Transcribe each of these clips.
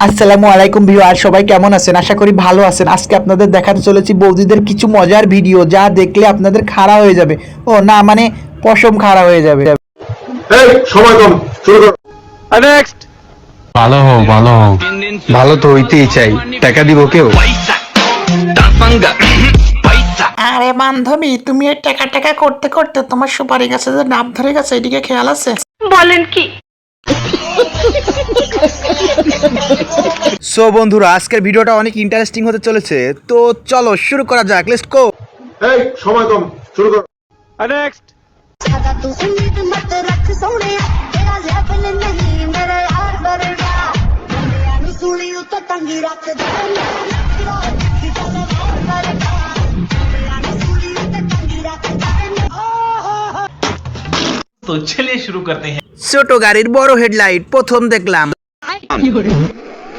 আসসালামু আলাইকুম ভিউয়ার, সবাই কেমন আছেন? আশা করি ভালো আছেন। আজকে আপনাদের দেখাতে চলেছি বৌদিদের কিছু মজার ভিডিও, যা দেখলে আপনাদের খাড়া হয়ে যাবে। ও না, মানে পশম খাড়া হয়ে যাবে। এই সময় কম, শুরু করো। নেক্সট। ভালো হও ভালো হও, ভালো তো হইতেই চাই। টাকা দিব কেউ? আরে বান্ধবী, তুমি এই টাকা টাকা করতে করতে তোমার সুপারি গাছে যে ডাব ধরে গেছে, এদিকে খেয়াল আছে? বলেন কি? সো বন্ধুরা, আজকের ভিডিওটা অনেক ইন্টারেস্টিং হতে চলেছে, তো চলো শুরু করা যাক। Let's go. এই সময় কম, শুরু করো। নেক্সট। ज्यादा तू उम्मीद मत रख सोहणिया तेरा लेवल नहीं मेरा यार वर्गा मुंडिया नु सूली उत्ते टंगी रख दे मुंडिया नु सूली उत्ते टंगी रख दे। तो चलिए शुरू करते हैं। ছোট গাড়ির বড় হেডলাইট প্রথম দেখলাম,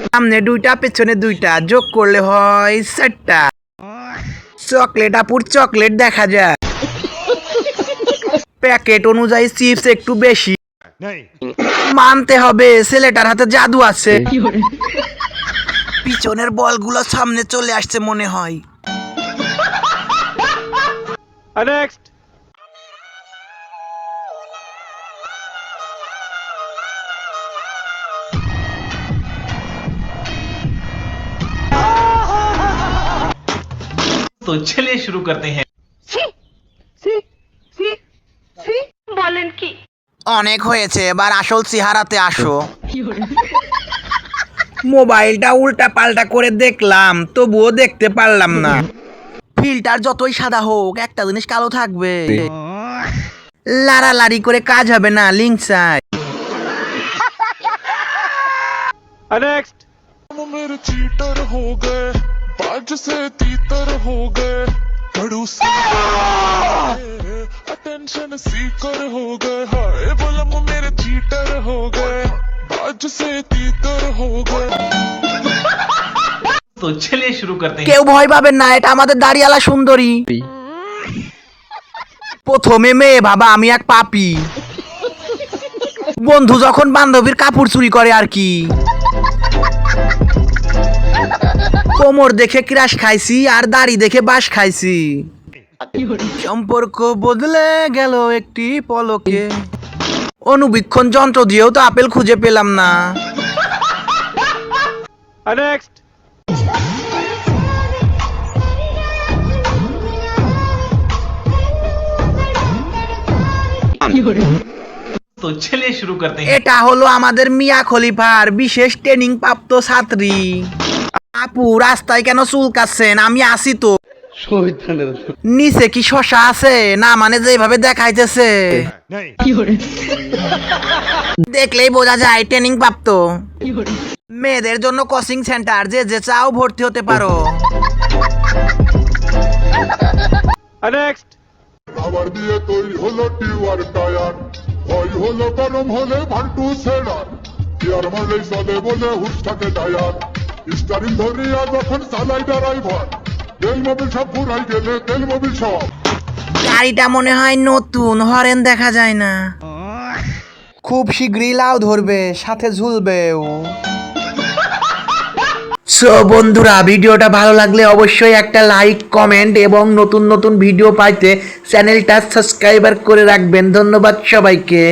সামনে দুইটা পেছনে দুইটা, যোগ করলে হয় 4টা। চকলেট আপুর চকলেট দেখা যায়, প্যাকেট অনুযায়ী চিপস একটু বেশি। মানতে হবে ছেলেটার হাতে জাদু আছে। পিছনের বলগুলো সামনে চলে আসছে মনে হয়। नेक्स्ट। तो चलिए शुरू करते हैं। বলেন কি? অনেক হয়েছে, এবার আসল চেহারাতে আসো। মোবাইলটা উল্টা পাল্টা করে দেখলাম, তবুও দেখতে পারলাম না। ফিল্টার যতই সাদা হোক, একটা জিনিস কালো থাকবে। লাড়ালাড়ি করে কাজ হবে না, লিঙ্ক চাই। नेक्स्ट। मेरे चीटर हो गए, बाज से तीतर हो गए, खड़ूस अटेंशन सीकर हो गए, हाय बलम मेरे चीटर हो गए, बाज से तीतर हो गए। तो चलिए शुरू करते हैं। কেউ ভয় পাবেন না, এটা আমাদের দাড়িওয়ালা সুন্দরী। প্রথমে মেয়ে ভাবা আমি এক পাপী। বন্ধু যখন বান্ধবীর কাপড় চুরি করে আর কি। কোমর দেখে ক্রাশ খাইছি, আর দাড়ি দেখে বাস খাইছি। সম্পর্ক বদলে গেল একটি পলকে, অনুবীক্ষণ যন্ত্র দিয়েও তো আপেল খুঁজে পেলাম না। नेक्स्ट। तो चलिए शुरू करते हैं। এটা হলো আমাদের মিয়া খলিফার বিশেষ ট্রেনিং প্রাপ্ত ছাত্রী। আপু, রাস্তায় কেন চুলকাচ্ছেন? আমি আসি তো। নিচে কি শশা আছে? না মানে যেভাবে দেখাইতেছে দেখলেই বোঝা যায় ট্রেনিং প্রাপ্ত। মেয়েদের জন্য কোচিং সেন্টার, যে যে চাও ভর্তি হতে পারো। नेक्स्ट। আবার দিয়ে তৈরি হলো টিওয়ার টায়ার, ভয় হলো গরম হলে ভান্টু সেডার, টিয়ার মারলেই চলে বলে হুশ থাকে টায়ার, স্টারিং ধরিয়া যখন চালাই ড্রাইভার, তেল মোবিল সব ফুরাই গেলে তেল মোবিল সব। গাড়িটা মনে হয় নতুন, হরেন দেখা যায় না। খুব শীঘ্রই লাউ ধরবে, সাথে ঝুলবেও। সো বন্ধুরা, ভিডিওটা ভালো লাগলে অবশ্যই একটা লাইক, কমেন্ট এবং নতুন নতুন ভিডিও পাইতে চ্যানেলটা সাবস্ক্রাইবার করে রাখবেন। ধন্যবাদ সবাইকে।